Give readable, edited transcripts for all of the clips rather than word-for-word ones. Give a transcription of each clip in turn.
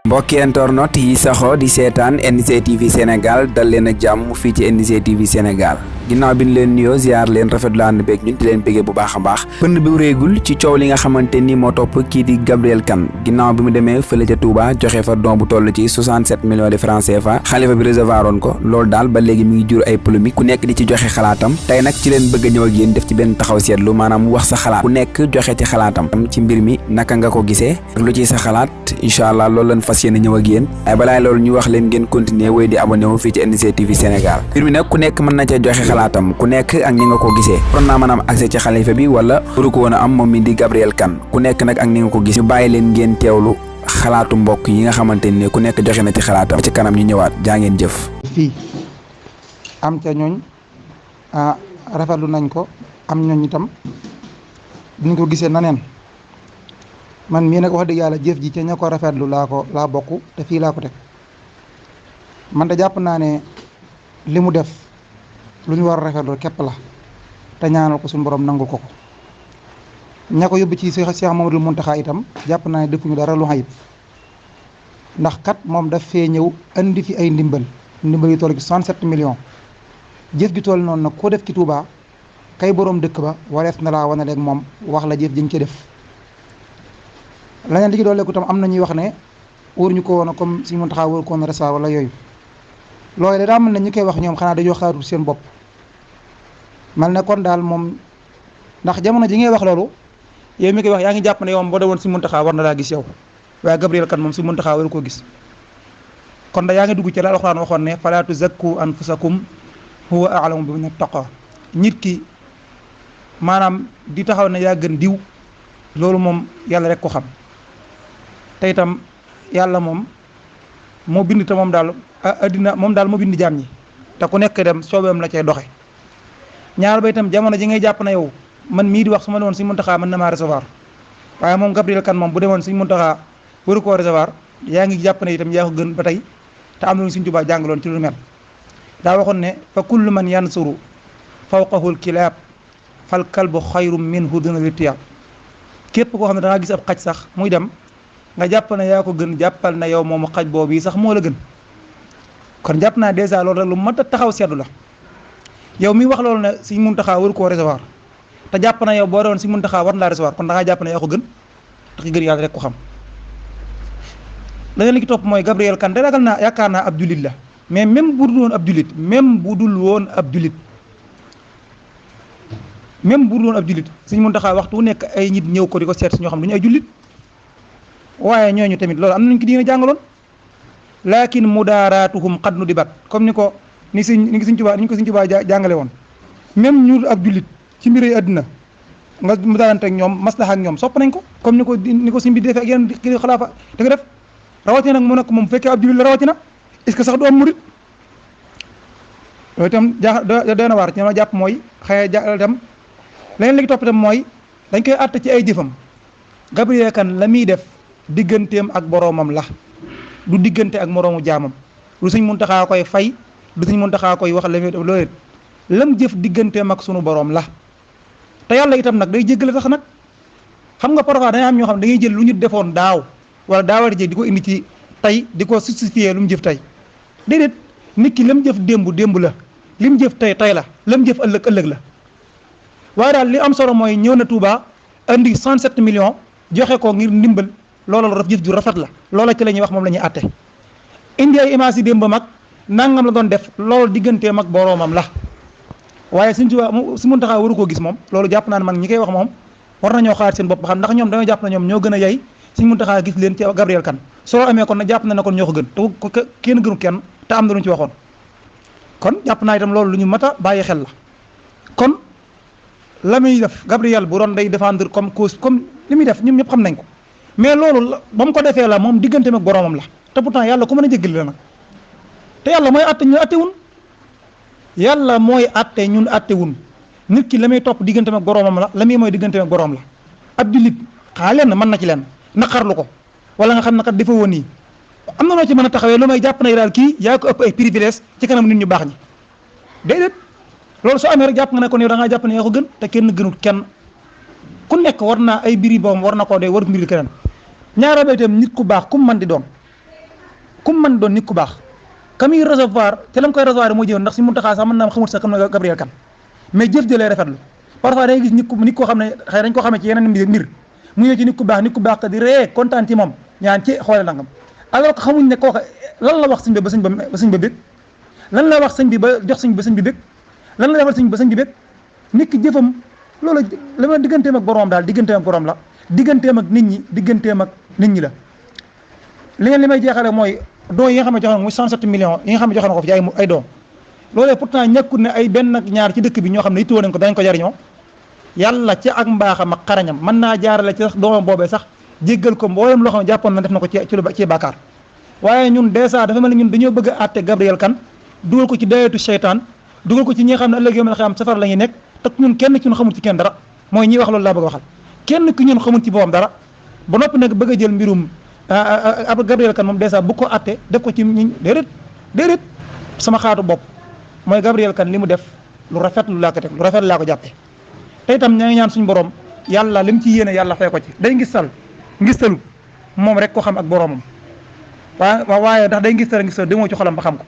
mbokki internet yi saxoo di seetaan NGTV Sénégal dal leen ak jàmm fii ci NGTV Sénégal ginnaaw bi ñu leen nuyoo ziar leen rafetlu ànd beeg ñun di leen bëggee bu baax a baax pënd bi réegul ci coow li nga xamante ni moo topp kii di Gabriel Kane ginnaaw bi mu demee fële ca Touba joxe fa don bu toll ci 67 millions de francs CFA xalifa bi recevoir woon ko loolu daal ba léegi mi ngi jur ay polémique ku nekk di ci joxe xalaatam tey nag ci leen bëgg a ñëw ak yéen def ci benn taxaw seetlu maanaam wax sa xalaat ku nekk joxe ci xalaatam ci mbir mi naka nga ko gisee ak lu ci sa xalaat incha allah loolu lañ fas yéene ñëw ak yéen ay balaay loolu ñu wax leen ngeen continuer wéy di abonné wu fii ci NGTV Sénégal mbir mi nag ku nekk mën na ca joxe xalaatam ku nekk ak ni nga ko gisee war naa mën a am accès ci xalifa bi wala waru ko woon a am moom mi di Gabriel Kane ku nekk nag ak ni nga ko gis ñu bàyyi leen ngeen teewlu xalaatu mbokk yi nga xamante ni ku nekk joxe na ci xalaatam ci kanam ñu ñëwaat jaa ngeen jëf. fii am ca ñooñ rafetlu nañ ko am ñooñ itam duñ ko gisee naneen man mii nag wax dëgg yàlla jëf ji ca ña ko rafetlu laa bokk te fii laa ko teg man de jàpp naa ne li mu def lu ñu war a rafetlu képp la te ñaanal ko suñu borom nangul ko ña ko yóbbu ci Cheikh Mamadou Mountakha itam jàpp naa ne defuñu dara lu xayib ndax kat moom daf fee ñëw andi fi ay ndimbal yi toll ci 67 millions jëf gi toll noonu nag koo def ci Touba kay borom dëkk ba warees na laa wane rek moom wax la jëf ji nga ci def. leneen li ci dooleeku tam am na ñuy wax ne wóoruñu ko woon comme si Mountakha wóor ko woon recevoir wala yooyu loolu daa mel ne ñu koy wax ñoom xanaa dañoo xaarul seen bopp mel ne kon daal moom ndax jamono ji ngay wax loolu yow mi koy wax yaa ngi jàpp ne yow boo demoon si Mountakha war na laa gis yow waaye Gabriel Kane moom si Mountakha waru koo gis kon da yaa ngi dugg ci la Alxuraan waxoon ne falaa tuzakku anfusakum huwa a'lamu biman ittaqa nit ki maanaam di taxaw ne yaa gën diw loolu moom yàlla rek ko xam te itam yàlla moom moo bind te moom daal addina moom daal moo bind jaam ñi te ku nekk dem soobeem la cay doxe ñaar ba itam jamono ji ngay jàpp na yow man mii di wax su ma demoon Sëñ Mountakha mën na maa recevoir waaye moom Gabriel Kane moom bu demoon Sëñ Mountakha waru koo recevoir yaa ngi jàpp ne itam yaa ko gën ba tey te am nañu Sëñ Tuubaa jàngaloon ci lu mel daa waxoon ne fa kullu man yansuru fawqahul kilaab fal kalbu xayrum minhu duna litiyaab képp koo xam ne da ngaa gis ab xaj sax muy dem nga jàpp ne yaa ko gën jàppal na yow moomu xaj boobu yi sax moo la gën kon jàpp naa dèjà loolu rek lu mat a taxaw seetlu la yow mi wax loolu ne Sëñ Mountakha waru koo recevoir te jàpp na yow boo doon Sëñ Mountakha war na laa recevoir kon da ngaa jàpp ne yaa ko gën te ki gën yàlla rek ko xam. leneen li ki topp mooy Gabriel Kane de ragal naa yaakaar naa ab jullit la mais même bu dul woon ab jullit même bu dul woon ab jullit Sëñ Mountakha waxtu wu nekk ay nit ñëw ko di ko seet si ñoo xam du ñu ay jullit waaye ñooñu tamit loolu am nañu ko diine jàngaloon lakin mudaaraatuhum xad nu di bat comme ni ko Sëñ Tuubaa jàngale woon même ñu ak jullit ci mbir yi àddina nga mu daanante ak ñoom maslaha ak ñoom sopp nañ ko comme ni ko Sëñ bi defee ak yeneen kii xalaafa da nga def rawatina nag mu nekk moom bu fekkee ab jullit la rawatina est-ce que sax du am murit loolu itam doy na waar ci ma jàpp mooy xëy itam leneen li topp itam mooy dañ koy àtte ci ay jëfam Gabriel Kane la muy def digganteem ak boroomam la du diggante ak moroomu jaamam lu Sëñ Mountakha koy fay du Sëñ Mountakha koy wax la muy def loolu lam jëf digganteem ak sunu boroom la te yàlla itam nag day jéggale tax nag xam nga parfois dañuy am ñoo xam dañuy jël lu ñu defoon daaw wala daawari jéeg di ko indi ci tey di ko justifier lu mu jëf tey déedéet nit ki lam jëf démb la li mu jëf tey la lam jëf ëllëg la waaye daal li am solo mooy ñëw na Touba indi 67 millions joxe ko ngir ndimbal loola la jëf ju rafet la loola ci la ñuy wax moom la ñuy àtte indi ay image yi démb mag nangam la doon def loolu digganteem ak boroomam la waaye Sëñ Mountakha waru koo gis moom loolu jàpp naa ne man ñi koy wax moom war nañoo xaar seen bopp ba xam ndax ñoom dañoo jàpp na ñoom ñoo gën a yey Sëñ Mountakha gis leen ci Gabriel Kane soo amee kon nag jàpp na ne kon ñoo ko gën te kenn gënu kenn te am na lu ñu ci waxoon kon jàpp naa itam loolu lu ñu mat a bàyyi xel la kon la muy def Gabriel bu doon day défendre comme cause comme li muy def ñun ñëpp xam nañ ko mais loolu ba mu ko defee la moom digganteem ak boromam la te pourtant yàlla ku mën a jéggali la nag te yàlla mooy atte ñun attewun yàlla mooy atte ñun attewun nit ki la muy topp digganteem ak boromam la muy mooy digganteem ak borom la ab jullit xaa lenn mën na ci leen naqarlu ko wala nga xam ne kat dafa woon nii am na noo ci mën a taxawee lu may jàpp na daal kii yaa ko ëpp ay privilège ci kanam nit ñu baax ñi déedéet loolu soo amee rek jàpp nga ne kon yow da ngaa jàpp ne yaa ko gën te kenn gënut kenn ku nekk war naa ay biri boom war na koo dee war mbiri keneen ñaara ba itam nit ku baax ku mu mën di doon kum man doon nit ku baax ka muy recevoir te la mu koy recevoir moo jëw ndax si Muntaxa sax mën naa xamul sax kam na Gabriel Kane mais jëf jëlee rafetlu parfois da ngay gis nit koo xam ne xëy dañ ko xamee ci yeneen mbir mu ñëw ci nit ku baax te di ree kontaan ci moom ñaan ci xoole nangam alors que xamuñ ne kooka lan la wax sëñ bi ba sëñ ba bég lan la wax sëñ bi ba jox sëñ ba sëñ bi bég lan la defal sëñ ba sëñ bi bég nit ki jëfam loolu la ma digganteem ak boroom daal digganteem ak boroom la digganteem ak nit ñi digganteem ak nit ñi la li may jeexale mooy don yi nga xam ne joxe na muy 107 millions yi nga xam ne joxe na ko fi ay don loolee pourtant ñàkkul ne ay benn ak ñaar ci dëkk bi ñoo xam ne yittewoo nañ ko dañ ko jariñoo yàlla ci ak mbaaxam ak xarañam mën naa jaarale ci sax doomam boobee sax jéggal ko mboolem loo xam ne jàppoon na def na ko ci bàkkaar waaye ñun dèjà dafa mel ni ñun dañoo bëgg a àtte Gabriel Kane dugal ko ci dayetu seytaan dugal ko ci ñi nga xam ne ëllëg yoom la xam safara la ñuy nekk te ñun kenn ci ñun xamul ci kenn dara mooy ñiy wax loolu laa bëgg a waxal kenn ki ñun xamul ci boppam dara ba noppi nag bëgg a jël mbirum Gabriel Kane moom dèjà bu ko àtte def ko ci ñi déedéet sama xaatu bopp mooy Gabriel Kane li mu def lu rafet lu laa ko teg lu rafet laa ko jàppe te itam ñaa ngi ñaan suñu borom yàlla li mu ci yéene yàlla fay ko ci day ngistalu moom rek ko xam ak boromam waaye ndax day ngistal demoo ci xolam ba xam ko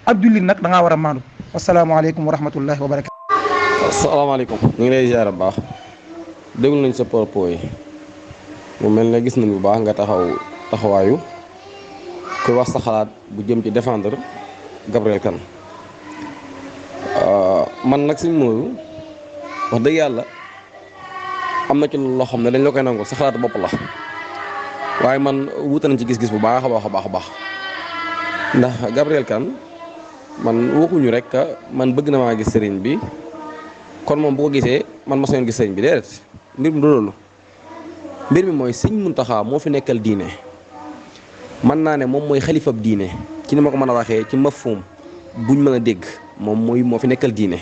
ab jullit nag da ngaa war a maandu asalaamaaleykum wa rahmatullahi wa barakatu. asalaamaaleykum ñu ngi lay ziar bu baax déglu nañ sa propos yi mu mel ne gis nañ bu baax nga taxawaayu ku wax sa xalaat bu jëm ci défendre Gabriel Kane man nag suñ mooyu wax dëgg yàlla am na ci loo xam ne dañ la koy nangu sa xalaatu bopp la waaye man wuute nañ ci gis-gis bu baax a baax ndax Gabriel Kane man waxuñu rek man bëgg na maa gis sëriñ bi kon moom bu ko gisee man ma soñoon gis sëriñ bi déedéet mbir mi du loolu mbir mi mooy sëñ Muntaxa moo fi nekkal diine mën naa ne moom mooy xalifab diine ci ni ma ko mën a waxee ci mafhum buñ mën a dégg moom moo fi nekkal diine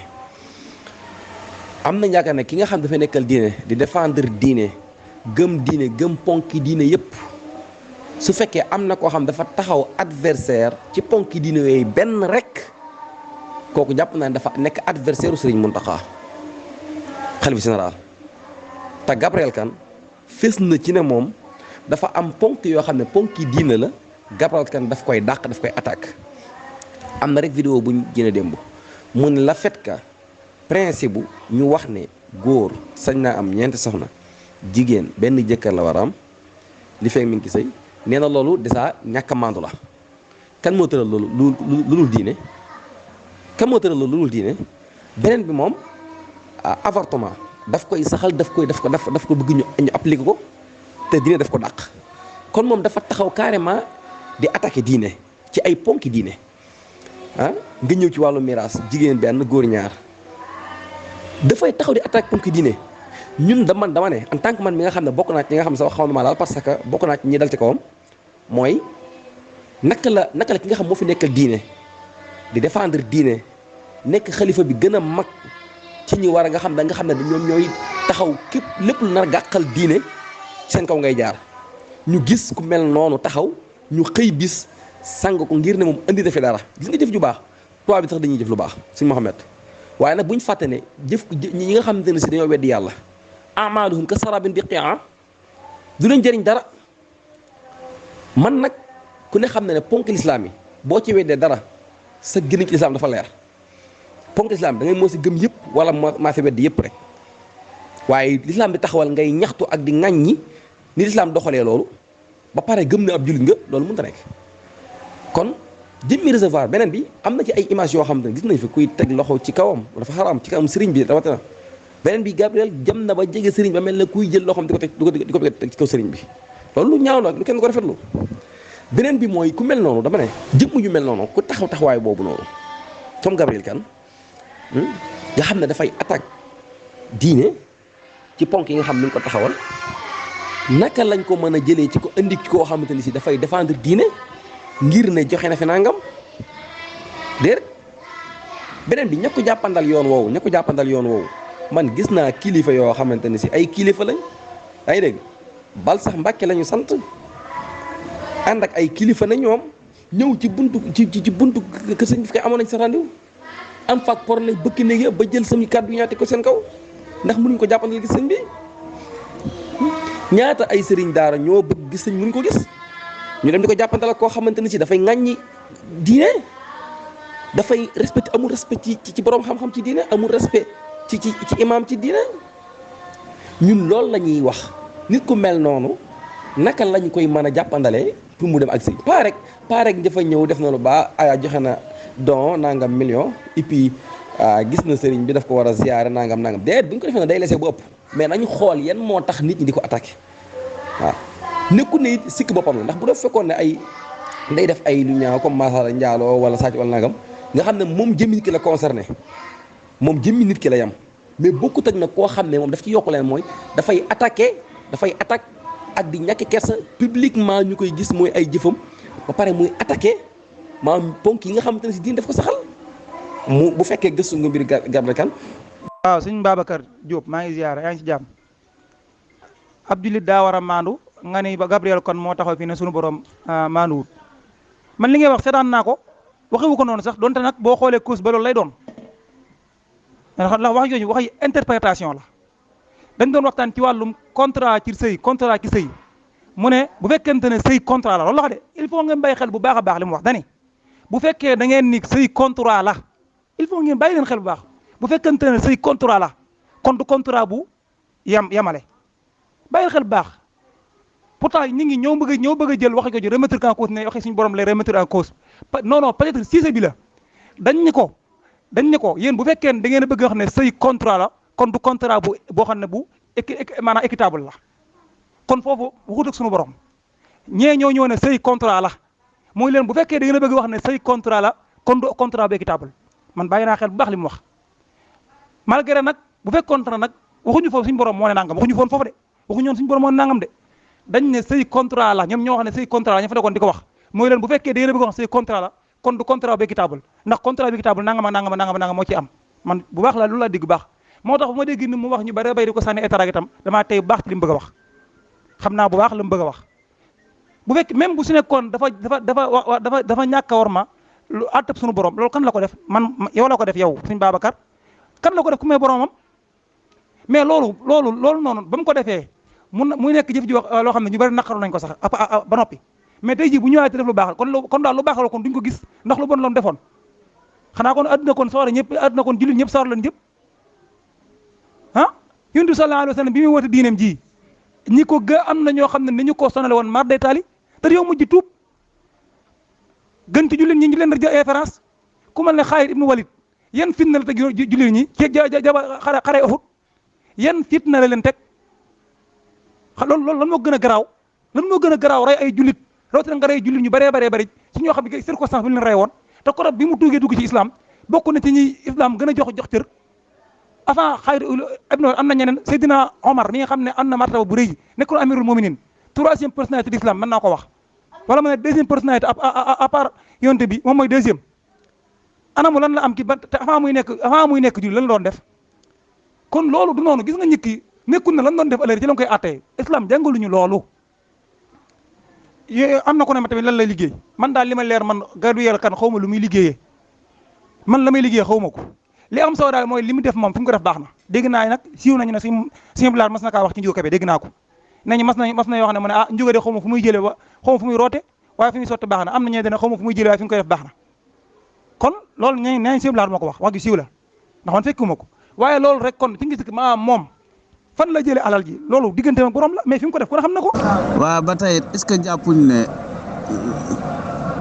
am na yaakaar ne ki nga xam dafay nekkal diine di défendre diine gëm ponki diine yépp su fekkee am na koo xam dafa taxaw adversaire ci ponki diine yooyu benn rek kooku jàpp naa ne dafa nekk adversaire u Sëriñ Muntaxa xalifa général te Gabriel Kane fés na ci ne moom dafa am ponk yoo xam ne ponki diine la Gabriel Kane daf koy dàq daf koy attaque am na rek vidéo buñ génne démb mu ne la fait que principe bu ñu wax ne góor sañ naa am ñeenti soxna jigéen benn jëkkër la war a am li fekk mi ngi ci sëy nee na loolu déjà ñàkk a maandu la kan moo tëral loolu lu dul diine kan moo tëral loolu lu dul diine beneen bi moom avortement daf koy saxal daf ko bëgg ñu appliquer ko te diine daf ko dàq kon moom dafa taxaw carrément di attaquer diine ci ay ponki diine nga ñëw ci wàllu miraas jigéen benn góor ñaar dafay taxaw di attaque ponki diine ñun dama ne en tant que man mi nga xam ne bokk naa ci ñi nga xam ne sax xaw na maa daal parce que bokk naa ci ñi dal ci kawam mooy naka la ki nga xam moo fi nekkal diine di défendre diine nekk xalifa bi gën a mag ci ñi war a nga xam ne ñoom ñooy taxaw képp lépp lu nar gàqal diine seen kaw ngay jaar ñu gis ku mel noonu taxaw ñu xëy bis sang ko ngir ne moom indi na fi dara gis nga jëf ju baax tubaab bi sax dañuy jëf lu baax suñu Muhammad waaye nag bu ñu fàtte ne ñi nga xamante ne si dañoo weddi yàlla amaaluhum ka sarabin biqi'a du leen jëriñ dara man nag ku ne xam ne ponk lislaam yi boo ci weddee dara sa gën ci lislaam dafa leer ponk lislaam da ngay moo si gëm yëpp wala maa fi weddi yëpp rek waaye lislaam di taxawal ngay ñaxtu ak di ŋàññi ni lislaam doxalee loolu ba pare gëm ne ab jullit nga loolu mënta nekk kon jëmmi réservoir beneen bi am na ci ay image yoo xam ne gis nañ fi kuy teg loxo ci kawam dafa xaraam ci kawam sëriñ bi rawatina beneen bi Gabriel jëm na ba jege sëriñ ba mel ne kuy jël loo xam di ko teg ci kaw sëriñ bi loolu lu ñaaw la lu kenn ko rafetlu beneen bi mooy ku mel noonu dama ne jëmm ju mel noonu ku taxawaay boobu noonu comme Gabriel Kane nga xam ne dafay attaque diine ci ponk yi nga xam ni nga ko taxawal naka lañ ko mën a jëlee ci ko indi ci koo xamante ni si dafay défendre diine ngir ne joxe na fi nangam déet beneen bi ña ko jàppandal yoon woowu man gis naa kilifa yoo xamante ne si ay kilifa lañ ay dégg bal sax Mbàkke lañu sant ànd ak ay kilifa na ñoom ñëw ci buntu kër sëñ bi fi amoon nañ sa rendez-vous am faak por ne bëkk néegi ba jël sami kàddu yu ñaate ko seen kaw ndax mënuñ ko jàppandal gis sëñ bi ñaata ay sëriñ daara ñoo bëgg gis sëñ mënuñ ko gis ñu dem di ko jàppantala koo xamante ni si dafay ŋàññi diine, dafay respect amul respect ci borom xam-xam ci diine, amul respect ci imam ci diine. ñun loolu la ñuy wax nit ku mel noonu naka lañ koy mën a jàppandalee pour mu dem ak sëy pas rek dafa ñëw def na lu baax aya joxe na don nangam million et puis gis na sëriñ bi daf ko war a ziyaare nangam déet bu ñu ko defee na day lese bu ëpp, mais nañu xool yan moo tax nit ñi di ko attaqué waaw. nekkul ne it sikk boppam la, ndax bu def fekkoon ne ay day def ay lu ñaaw comme masala njaaloo wala sàcc wala nangam nga xam ne moom jëmmi nit ki la concerné, moom jëmmi nit ki la yam, mais bokkut ak nag koo xam ne moom daf ci yokk leen mooy dafay attaque ak di ñàkk kersa publiquement ñu koy gis mooy ay jëfam ba pare muy attaqué maanaam ponk yi nga xamante ne si diin daf ko saxal mu bu fekkee gëstu nga mbir Gabriel Kane. waaw sëñ Babacar Diop maa ngi ziyaara yaa ngi ci jàmm. ab jullit daa war a maandu nga ni ba Gabriel Kane moo taxaw fii ne sunu borom maanduwut. man li ngay wax seetaan naa ko waxewu ko noonu sax donte nag boo xoolee cause ba loolu lay doon ndax wax jooju waxi interprétation la. dañ doon waxtaan ci wàllum contrat ci sëy mu ne bu fekkente ne sëy contrat la loolu la wax de il faut ngeen bàyyi xel bu baax a baax li mu wax dani bu fekkee da ngeen ni sëy contrat la il faut ngeen bàyyi leen xel bu baax bu fekkente ne sëy contrat la kon du contrat bu yamale bàyyi xel bu baax pourtant nit ñi ñoo bëgg a jël wax jooju remettre en cause ne waxi suñu borom lay remettre en cause non peut-être siise bi la dañ ni ko yéen bu fekkee da ngeen a bëgg a wax ne sëy contrat la kon du contrat boo xam ne bu maanaam équitable la kon foofu waxut ak sunu borom ñee ñoo ñëw ne sëy contrat la mooy leen bu fekkee da ngeen a bëgg wax ne sëy contrat la kon du contrat bu équitable man bàyyi naa xel bu baax li mu wax. malgré nag bu fekkoon ne nag waxuñu foofu suñu borom moo ne nangam waxuñu foon foofu de waxuñu woon suñu borom moo ne nangam de dañ ne sëy contrat la ñoom ñoo wax ne sëy contrat la ña fa nekkoon di ko wax mooy leen bu fekkee da ngeen a bëgg wax sëy contrat la kon du contrat bu équitable ndax contrat bu équitable nangam moo ci am man bu baax la lu la digg bu baax. moo tax bu ma dégg ni mu wax ñu bari bay di ko sànni état itam damaa tey bu baax ci li mu bëgg a wax xam naa bu baax la mu bëgg a wax bu fekk même bu su nekkoon dafa ñàkk a war ma lu àttab suñu borom loolu kan la ko def man yow la ko def yow suñu Babacar kan la ko def ku may boromam mais loolu noonu ba mu ko defee muy nekk jëf ji wax loo xam ne ñu bari naqaru nañ ko sax ba noppi mais tey jii bu ñëwaatee def lu baax kon daal lu baax la kon duñ ko gis ndax lu bon la mu defoon xanaa kon adduna kon sawara ñëpp adduna kon jullit ñëpp sawar lañ jëpp yonent bi sallallahu alayhi wa sallam bi muy woote diineem ji ñi ko am na ñoo xam ne ni ñu ko sonale woon mar day taali te yow mujj tuub gën ci jullit ñi ñu leen di jël référence ku mel ne Xaalid ibnu Walid yan fitna la teg jullit ñi ci xare Uhud yan fitna la leen teg loolu lan moo gën a garaaw rey ay jullit rawatina nga rey jullit ñu bëree ci ñoo xam ne circonstance bi leen rey woon te korab bi mu tuugee dugg ci islam bokk na ci ñi islam gën a jox cër avant Xaalid ibnu am na ñeneen Seydina Omar mi nga xam ne am na martaba bu rëy nekkul amirul muminin 3e personnalité de l'islam mën naa ko wax wala ma ne 2e personnalité à part yonte bi moom mooy 2e anamu lan la am ki ba te avant muy nekk jullit lan doon def kon loolu du noonu gis nga nit ki nekkul na lan doon def ëllëg ci lañ koy attee islam jàngaluñu loolu am na ko ne ma tamit lan lay liggéey man daal li ma leer man Gabriel Kane xaw ma lu muy liggéeyee man la may liggéey xaw ma ko li am solo daal mooy li mu def moom fi mu ko def baax na dégg naa nag siiw nañu ne suñu bilaar mas na kaa wax ci Ndiouga Kébé dégg naa ko nañu mas na yoo xam ne mu ne Ndiouga de xaw ma fu muy jëlee xaw ma fu muy roote waaye fi muy sotti baax na am na ñeneen dina xaw ma fu muy jëlee waaye fi mu koy def baax na kon loolu ñooñu suñu bilaar moo ko wax gi siiw la ndax man fekkuma ko waaye loolu rek kon fi nga gis moom fan la jëlee alal ji loolu diggante ak borom la mais fi mu ko def ku ne xam na ko. waaw ba tey est-ce que jàppuñ ne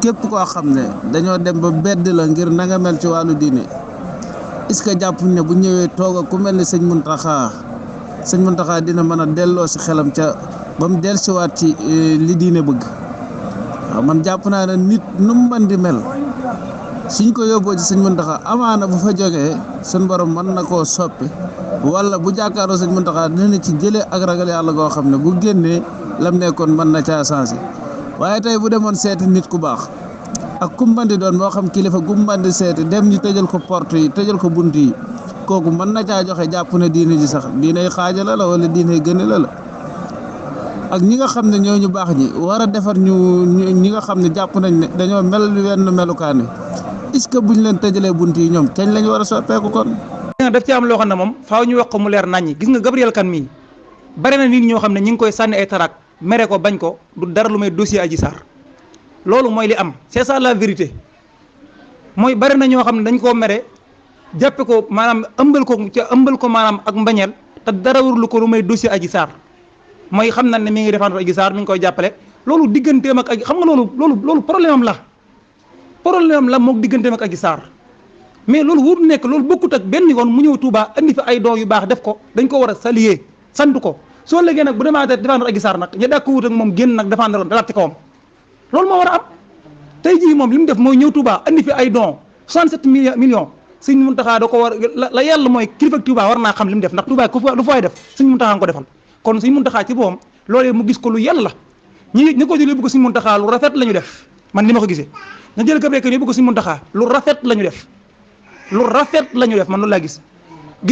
képp koo xam ne dañoo dem ba bedd la ngir na nga mel ci wàllu diine est-ce que jàppuñ ne bu ñëwee toog ak ku mel ni sëñ Muntaxa dina mën a delloo si xelam ca ba mu dellusiwaat ci li diine bëgg waaw man jàpp naa ne nit nu mu mën di mel suñ ko yóbboo ci sëñ Muntaxa amaana bu fa jógee suñ borom mën na koo soppi wala bu jàkkaaroo sëñ Muntaxa dina ci jëlee ak ragal yàlla goo xam ne bu génnee lam nekkoon mën na caa changé waaye tey bu demoon seeti nit ku baax ak ku mbandi doon moo xam kilifa gu mbandi seeti dem ñu tëjal ko porte yi tëjal ko bunt yi kooku mën na caa joxe jàpp ne diine ji sax diiney xaajala la wala diiney gëne la ak ñi nga xam ne ñoo ñu baax ñi war a defar ñi nga xam ne jàpp nañ ne dañoo mel wenn melukaane est-ce que buñ leen tëjalee bunt yi ñoom kañ lañ war a soppeeku kon. daf ci am loo xam ne moom faaw ñu wax ko mu leer naññi gis nga Gabriel Kane mii bari na nit ñoo xam ne ñi ngi koy sànni ay tarak mere ko bañ ko du dara lu may dossier Adji Sarr loolu mooy li am c'est ça la vérité mooy bari na ñoo xam ne dañ koo mere jàppe ko maanaam ëmbal ko maanaam ak mbañeel te dara warul ko lu may dossier Adji Sarr mooy xam na ne mi ngi défendre Adji Sarr mi ngi koy jàppale loolu digganteem ak xam nga loolu problème am la mook digganteem ak Adji Sarr mais loolu wóor nekk loolu bokkut ak benn yoon mu ñëw Touba andi fi ay doo yu baax def ko dañ ko war a saluer sant ko soo léegi nag bu demaatee défendre Adji Sarr nag ñu dàkk wut ak moom génn nag défendre woon dalaat ci kawam loolu moo war a am tey jii moom li mu def mooy ñëw Touba andi fi ay dons 67 millions Sëñ Muntaxa da ko war la yàlla mooy kilifa Touba war naa xam li mu def ndax Touba lu fay def Sëñ Muntaxa nga ko defal kon Sëñ Muntaxa ci boppam loolee mu gis ko lu yàlla ñi ko jëlee bëgg Sëñ Muntaxa lu rafet la ñu def man ni ma ko gisee na jël Gabriel Kane bëgg Sëñ Muntaxa lu rafet la ñu def man loolu laa gis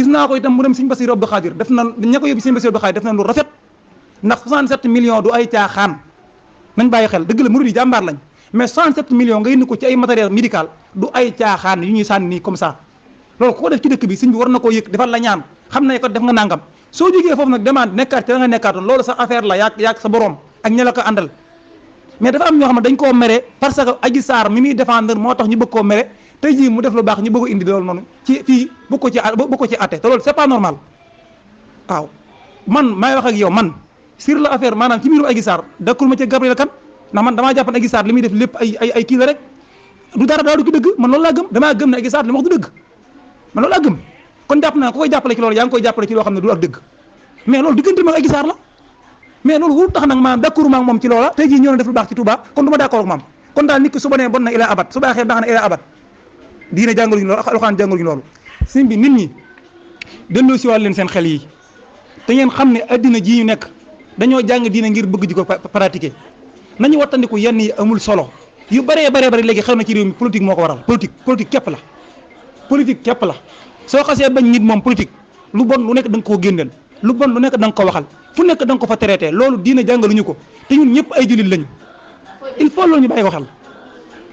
naa ko itam mu dem Sëñ Bassirou Abdou Khadir def na ña ko yóbbu Sëñ Bassirou Abdou Khadir def na lu rafet ndax 67 millions du ay caaxaan nañ bàyyi xel dëgg la murid yi jàmbaar lañ mais 67 millions nga indi ko ci ay matériel médical du ay caaxaan yu ñuy sànni nii comme ça loolu ku ko def ci dëkk bi sëñ bi war na koo yëg defal la ñaan xam ne ko def nga nangam soo jógee foofu nag demande nekkaat ci la nga nekkaatoon loolu sa affaire la yaag sa borom ak ña la ko àndal mais dafa am ñoo xam ne dañ koo mere parce que Adji Sarr mi muy défendre moo tax ñu bëgg koo mere tey jii mu def lu baax ñu bëgg indi loolu noonu ci fii bu ko ci atte te loolu c'est pas normal waaw man maay wax ak yow man sur la affaire maanaam ci mbirum Adji Sarr dakkul ma ci Gabriel Kane ndax man damaa jàpp ne Adji Sarr li muy def lépp ay kii la rek du dara daa du ki dëgg man loolu laa gëm damaa gëm ne Adji Sarr li mu wax du dëgg man loolu laa gëm kon jàpp naa ku koy jàppale ci loolu yaa ngi koy jàppale ci loo xam ne du ak dëgg mais loolu diggante ma Adji Sarr la mais loolu wur tax nag maanaam d'accord ma ak moom ci loola tey jii ñëw na def lu baax ci Touba kon du ma d'accord ak moom kon daal nit ki su bonee bon na ila abat su baaxee baax na ila abat diine jàngaluñu loolu alxuraan jàngaluñu loolu sëñ bi nit ñi delloo si wàll leen seen xel yi te ngeen xam ne addina ji ñu nekk dañoo jàng diine ngir bëgg di ko pratiquer nañu wattandiku yenn yi amul solo yu bëree léegi xew na ci réew mi politique moo ko waral politique képp la soo xasee bañ nit moom politique lu bon lu nekk da nga koo génneel lu bon lu nekk da nga ko waxal fu nekk da nga ko fa traité loolu diine jàngaluñu ko te ñun ñëpp ay jullit lañu il faut loolu ñu bàyyi ko xel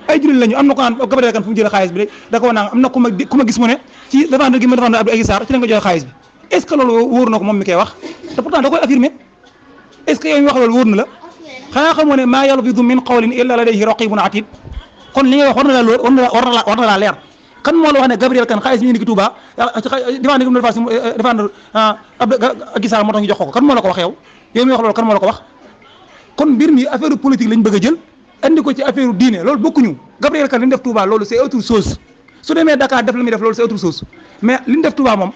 ay jullit lañu am na ko naan Gabriel Kane fu mu jëlee xaalis bi de da ko naan am na ku ma gis mu ne ci défendre gi ma défendre Adji Sarr ci la nga joxe xaalis bi est ce que loolu wóor na ko moom mi koy wax te pourtant da koy affirmer est ce que yow mi wax loolu wóor na la xanaa xamoo ne maa yalfidu min qawlin illa ladayhi raqibun atid kon li nga wax war na laa leer kan moo la wax ne Gabriel Kane xaalis mi indi ki Touba défendre Adji Sarr moo tax ñu jox ko kan moo la ko wax yow mi wax loolu kan moo la ko wax kon mbir mi affaire politique lañ bëgg a jël andi ko ci affaire diine loolu bokkuñu Gabriel Kane li mu def Touba loolu c'est autre chose su demee Dakar def la muy def loolu c'est autre chose mais li mu def Touba moom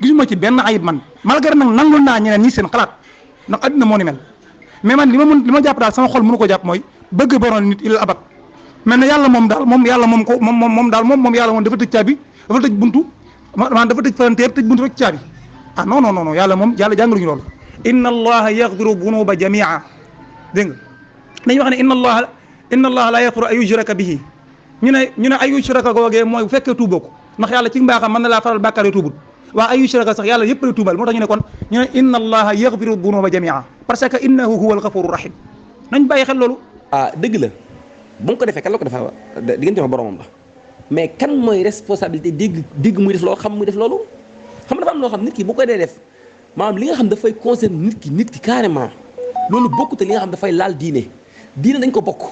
gisuma ci benn ayib man malgré nag nangul naa ñeneen ñi seen xalaat ndax addina moo ni mel mais man li ma jàpp daal sama xol mënu ko jàpp mooy bëgg borom nit il abat mais ne yàlla moom daal moom yàlla moom dafa tëj caabi dafa tëj buntu maanaam dafa tëj frontière tëj buntu rek caabi ah non yàlla jàngaluñu loolu inna allaha yaghfiru dunuba jamia dégg nga dañuy wax ne inna allaha la yaghfiru an yushraka bihi ñu ne ay yushraka googee mooy bu fekkee tuuboo ko ndax yàlla ci mbaaxam mën na laa faral bàkkaar yu tuubul waa ay yushraka sax yàlla yëpp lay tuubal moo tax ñu ne inna allaha yaghfiru dunuba jamia parce que innahu huwa al-ghafuru rahim nañ bàyyi xel loolu dëgg la bu nga ko defee kan la ko defee diggante ma boromam la mais kan mooy responsabilité dégg muy def loolu xam muy def loolu xam dafa am loo xam nit ki bu ko dee def maanaam li nga xam dafay concerner nit ki carrément loolu bokkute li nga xam dafay laal diine dañ ko bokk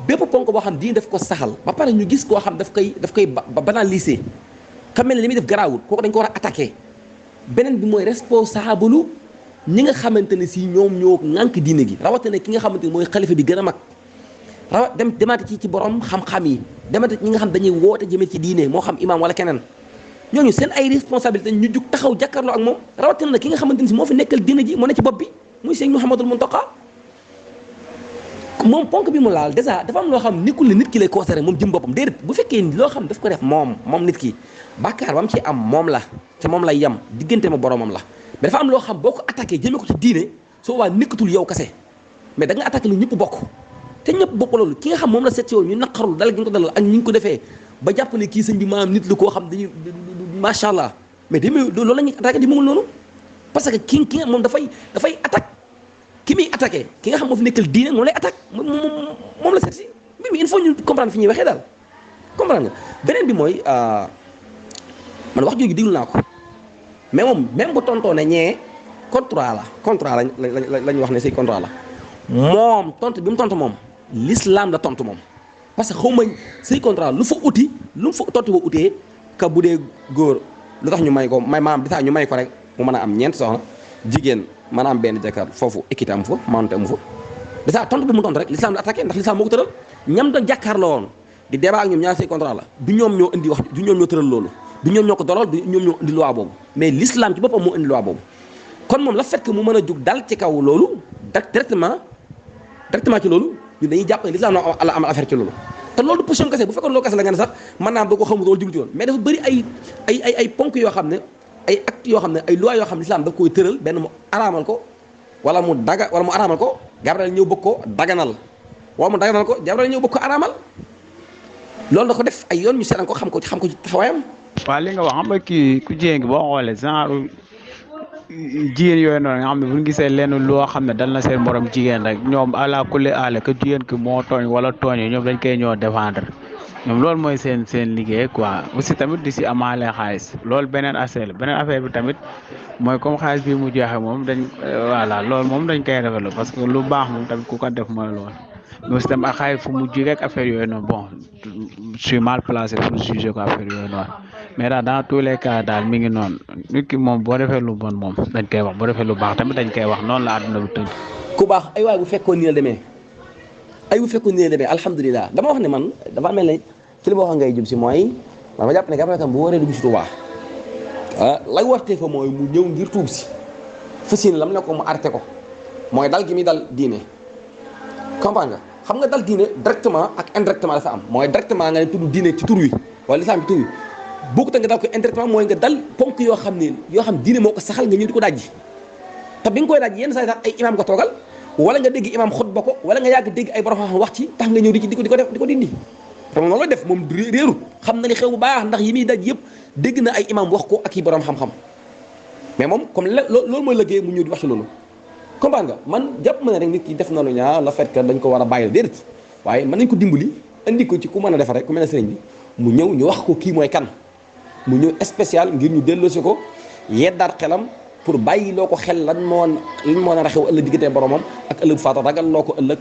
bépp ponk boo xam diine daf ko saxal ba pare ñu gis koo xam daf koy banaliser ka mel ne li muy def garaawul kooku dañ ko war a attaqué beneen bi mooy responsable ñi nga xamante ne si ñoom ñoo ŋànk diine gi rawatina ki nga xamante ne mooy xalifa bi gën a mag demaate ci borom xam-xam yi demaate ñi nga xam dañuy woote jëmee ci diine moo xam imam wala keneen ñooñu seen ay responsabilité ñu jug taxaw jàkkaarloo ak moom rawatina na ki nga xamante ne si moo fi nekkal diine ji moo ne ci bopp bi muy Sëñ Mouhamadul Mountakha moom ponk bi mu laal dèjà dafa am loo xam nekkul ne nit ki lay concerné moom jëm boppam déedéet bu fekkee loo xam daf ko def moom nit ki bàkkaar ba mu ci am moom la te moom lay yem diggante ma boromam la mais dafa am loo xam boo ko attaqué jëmee ko ci diine soo waa nekkatul yow kase mais da nga attaqué lu ñëpp bokk te ñëpp bokk loolu ki nga xam moom la seet si woon ñu naqarul dal gi ñu ko dalal ak ñu ngi ko defee ba jàpp ne kii sëñ bi maanaam nit la koo xam dañuy macha allah mais demee loolu la ñuy attaqué di mënul noonu parce que ki nga moom dafay attaque ki muy attaqué ki nga xam moo fi nekkal diine moom lay attaque moom la seet si mbir mi il faut ñu comprendre fi ñuy waxee daal comprendre nga beneen bi mooy man wax jooju déglu naa ko mais moom même bu tontoo ne ñee contrat la ñu wax ne say contrat la moom tontu bi mu tontu moom l'islam la tontu moom parce que xaw ma sëy contrat lu fa uti lu mu fa tontu ba utee ka bu dee góor lu tax ñu may ko may maanaam di ñu may ko rek mu mën a am ñeent soxna jigéen mën a am benn jëkkër foofu équité amu fa maante amu fa déjà tontu bi mu tontu rek l'islam la attaqué ndax l'islam moo ko tëral ñam doon jàkkaarloo woon di débat ak ñoom ñaar sëy contrat la du ñoom ñoo indi wax du ñoom ñoo tëral loolu du ñoom ñoo ko doral du ñoom ñoo indi loi boobu mais l'islam ci boppam moo indi loi boobu kon moom la fait que mu mën a jug dal ci kaw loolu directement ci loolu ñun dañuy jàpp ne l'islam la am affaire ci loolu te loolu du position kese bu fekkoon loolu kese la nga ne sax mën naa am doo ko xamul wala jugu ci woon mais dafa bëri ay ponk yoo xam ne ay actes yoo xam ne ay lois yoo xam ne l'islam daf koy tëral benn mu araamal ko wala mu araamal ko Gabriel ñëw bëgg ko daganal wala mu daganal ko Gabriel ñëw bëgg ko araamal loolu da ko def ay yoon ñu seetaan ko xam ko ci taxawaayam. waaw li nga wax xam nga kii ku jigéen gi boo xoolee genre jigéen yooyu noonu nga xam ne bu ñu gisee lenn loo xam ne dal na seen morom jigéen rek ñoom ala kulli aale que jigéen ki moo tooñ wala tooñee ñoom dañ koy ñëw défendre ñoom loolu mooy seen liggéey quoi aussi tamit di si amaale xaalis loolu beneen affaire la beneen affaire bi tamit mooy comme xaalis bi mu joxe moom dañ voilà loolu moom dañ koy rafetlu parce que lu baax moom tamit ku ko def mooy loolu. mais aussi tamit ak xaalis fu mu jógee ak affaire yooyu noonu bon je suis mal placé pour juger ko affaire yooyu noonu mais daal dans tous les cas daal mi ngi noonu nit ki moom boo defee lu bon moom dañ koy wax boo defee lu baax tamit dañ koy wax noonu la àdduna bi tënk. ku baax ay waay bu fekkoon nii la demee alhamdulilah dama wax ne man dafa mel ne ci li ma wax ngay jëm si mooy dama jàpp ne Gabriel tam bu waree dugg si Tuubaa lay wartee fa mooy mu ñëw ngir tuub si fas yéene lam ne ko mu arrêté ko mooy dal gi muy dal diine comprendre nga xam nga dal diine directement ak indirectement dafa am mooy directement nga ne tudd diine ci tur wi wala lislaam ci tur wi bokkut nga dal ko indirectement mooy nga dal ponk yoo xam diine moo ko saxal nga ñëw di ko dajji te bi nga koy dajji yenn saa yi sax ay imam ko toogal wala nga dégg imam xutba ko wala nga yàgg dégg ay borom xam wax ci tax nga ñëw di ko dindi te moom loolu def moom réeru xam na li xew bu baax ndax yi muy daj yëpp dégg na ay imam wax ko ak i borom xam-xam mais moom comme loolu mooy liggéey mu ñëw di wax ci loolu comprendre nga man jàpp ma ne rek nit ki def na lu ñaa la fait que dañ ko war a bàyyi déedéet waaye mën nañ ko dimbali indi ko ci ku mën a defar rek ku mel ne sëriñ bi mu ñëw ñu wax ko kii mooy kan mu ñëw spécial ngir ñu delloosi ko yeddaat xelam pour bàyyi loo ko xel lan moo nar a xew ëllëg diggante boromam ak ëllëg faata ragal loo ko ëllëg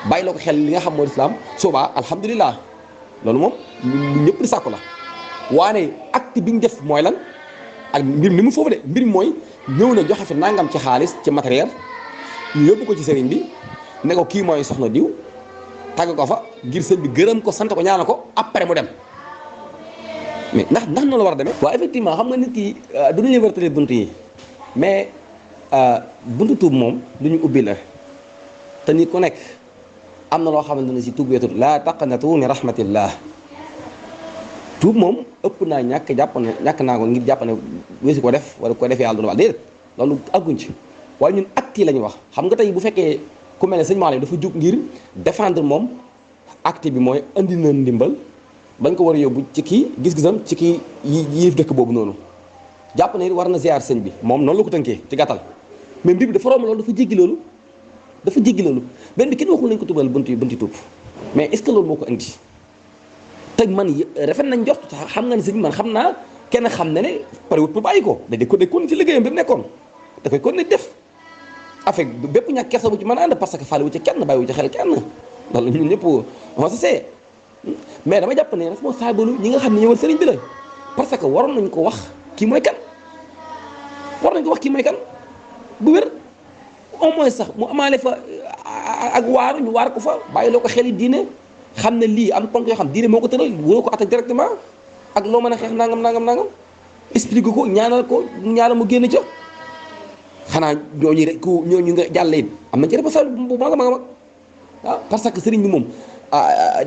bàyyi loo ko xel li nga xam mooy islam soobaa alhamdulilah loolu moom lu ñëpp di sàkku la waane acte bi ñu def mooy lan ak mbir mi mu foofu de mbir mi mooy ñëw na joxe fi nangam ci xaalis ci matériel ñu yóbbu ko ci sëriñ bi ne ko kii mooy soxna diw tàgg ko fa ngir sëñ bi gërëm ko sant ko ñaanal ko après mu dem mais ndax noonu la war a demee. waaw effectivement xam nga nit ki du ñu wërtale bunt yi mais buntu tuub moom du ñu ubbi la te nit ku nekk am na loo xamante ne si tuub weetul laa taqnatu min rahmatillah tuub moom ëpp naa ñàkk naa ko ngir jàpp ne weesu ko def wala ko def yàlla du baal déedéet loolu àgguñ ci waaye ñun acte yi la ñu wax xam nga tey bu fekkee ku mel ne sëñ Malick dafa jug ngir défendre moom acte bi mooy andi na ndimbal bañ ko war a yóbbu ci kii gis-gisam ci kii yéef dëkk boobu noonu jàpp ne war na ziar sëñ bi moom noonu la ko tënkee ci gàttal mais mbir bi dafa romb loolu dafa jéggi loolu benn bi kenn waxul nañ ko tubal bunti tuub mais est ce que loolu moo ko indi te man rafet nañ jot xam nga ne sëñ man xam naa kenn xam ne ne pare pour bàyyi ko da ko kon ci liggéeyam bi mu nekkoon da koy kon ne def avec bépp ñàkk kersa bu ci mën a ànd parce que faale wu ci kenn bàyyi wu ci xel kenn loolu ñun ñëpp on se sait mais dama jàpp ne responsable ñi nga xam ne ñëwal sëriñ bi la parce que waroon nañ ko wax kii mooy kan bu wér au moins sax mu amaale fa ak waaru ñu waar ko fa bàyyi loo ko xel yi diine xam ne lii am ponk yoo xam diine moo ko tëral woo ko attaque directement ak loo mën a xeex nangam expliqué ko ñaanal mu génn ca xanaa ñooñu rek ñooñu nga jàll it am nañ ci responsable bu mag a mag waaw parce que sëriñ bi moom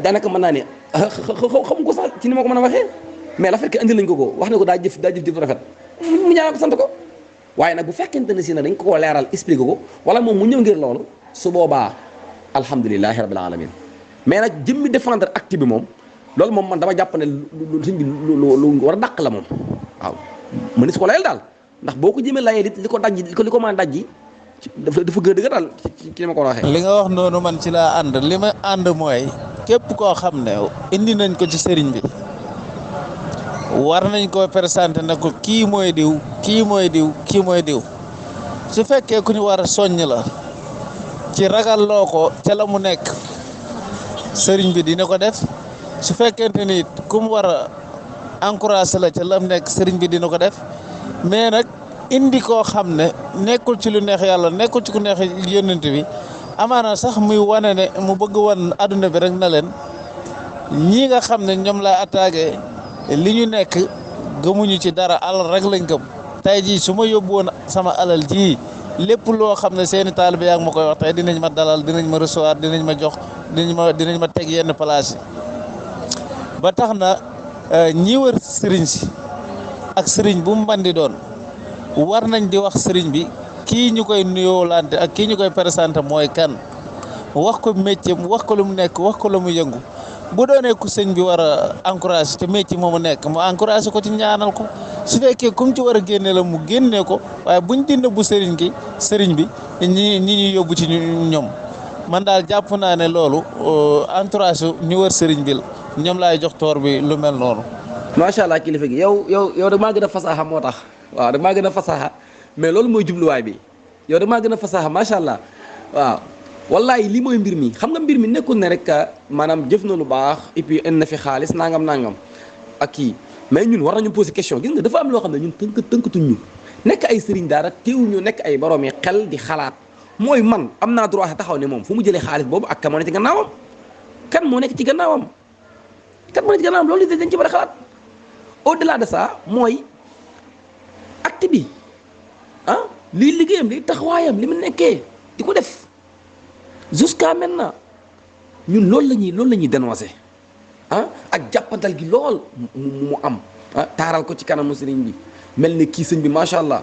daanaka mën naa ne xam ko sax ci ni ma ko mën a waxee mais la fekk indi lañ ko wax ne ko daa jëf rafet mu ñaanal ko sant ko waaye nag bu fekkente ne si nag dañ ko koo leeral expliqué ko wala moom mu ñëw ngir loolu su boobaa alhamdulilahi rabbil alamin mais nag jëmmi défendre acte bi moom loolu moom man dama jàpp ne lu war a dàq la moom waaw mën si ko layal daal ndax boo ko jëmee layee li ko dajji li ko mën a dajji dafa gën a dëgg daal ci li ma ko waxee. li nga wax noonu man ci laa ànd li ma ànd mooy képp koo xam ne indi nañ ko ci sëriñ bi war nañ ko présenté ne ko kii mooy diw su fekkee ku ñu war a soññ la ci ragal loo ko ca la mu nekk sëriñ bi dina ko def su fekkente ni ku mu war a encouragé la ca lam nekk sëriñ bi dina ko def mais nag indi koo xam ne nekkul ci lu neex yàlla nekkul ci ku neex yónnent bi amaana sax muy wane ne mu bëgg wan adduna bi rek na leen ñii nga xam ne ñoom laa attaqué li ñu nekk gëmuñu ci dara alal rek lañ gëm tey jii su ma yóbbu woon sama alal ji lépp loo xam ne seeni taalibe yaa ngi ma koy wax tey dinañ ma dalal dinañ ma recevoir dinañ ma jox dinañ ma teg yenn place yi ba tax na ñi wër sëriñ si ak sëriñ bu mu mën di doon war nañ di wax sëriñ bi kii ñu koy nuyoolante ak kii ñu koy présenté mooy kan wax ko métier wax ko lu mu nekk wax ko lu mu yëngu bu doonee ku sëñ bi war a encouragé te métier moomu nekk mu encouragé ko ci ñaanal ko su fekkee comme ci war a génne la mu génne ko waaye buñ dindi bu sëriñ bi ñi ñu yóbbu ci ñoom man daal jàpp naa ne loolu entourage ñu wër sëriñ bi ñoom laay jox toor bi lu mel noonu. macha allah kilifa gi yow da maa gën a fasaxa moo tax waaw da maa gën a fasaxa mais loolu mooy jubluwaay bi yow da maa gën a fasaxa macha allah waaw wallahi lii mooy mbir mi xam nga mbir mi nekkul ne rek maanaam jëf na lu baax et puis indi na fi xaalis nangam ak kii mais ñun war nañu poser question gis nga dafa am loo xam ne ñun tënkatuñ ñu nekk ay sëriñ daara teewul ñu nekk ay borom yi xel di xalaat mooy man am naa droit taxaw ne moom fu mu jëlee xaalis boobu ak kan moo nekk ci gannaawam kan moo nekk ci gannaawam loolu dañ ci war a xalaat au delà de ça mooy acte bi lii liggéeyam lii taxawaayam li mu nekkee di ko def jusqu'à maintenant ñun loolu la ñuy dénoncé ak jàppantal gi lool mu am taaral ko ci kanamu sëriñ bi mel ni kii sëñ bi macha allah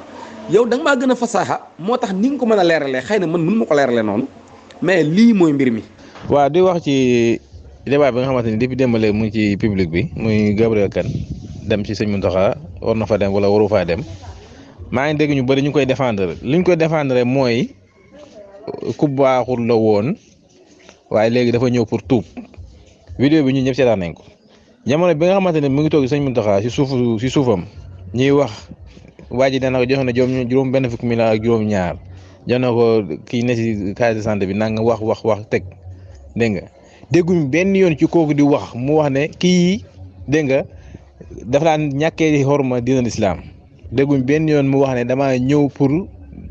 yow da nga maa gën a fasaaxa moo tax ni nga ko mën a leeralee xëy na man mën ma ko leeralee noonu mais lii mooy mbir mi. waaw di wax ci débat bi nga xamante ni depuis démb mu ngi ci public bi muy Gabriel Kane dem ci sëñ Mountakha war na fa dem wala waru faa dem maa ngi dégg ñu bëri ñu koy défendre li ñu koy défendre mooy ku baaxul la woon waaye léegi dafa ñëw pour tuub. vidéo bi ñun ñëpp seetaan nañ ko jamono bi nga xamante ne mu ngi toog sëñ Mountakha si suufam ñuy wax waa ji dana ko joxe na juróom benn fukki million ak juróom ñaar jox na ko kii ne si case de santé bi nanga wax teg dégg nga dégguñ benn yoon ci kooku di wax mu wax ne kii dégg nga dafa daan ñàkkee xorma dina lislaam dégguñ benn yoon mu wax ne damaa ñëw pour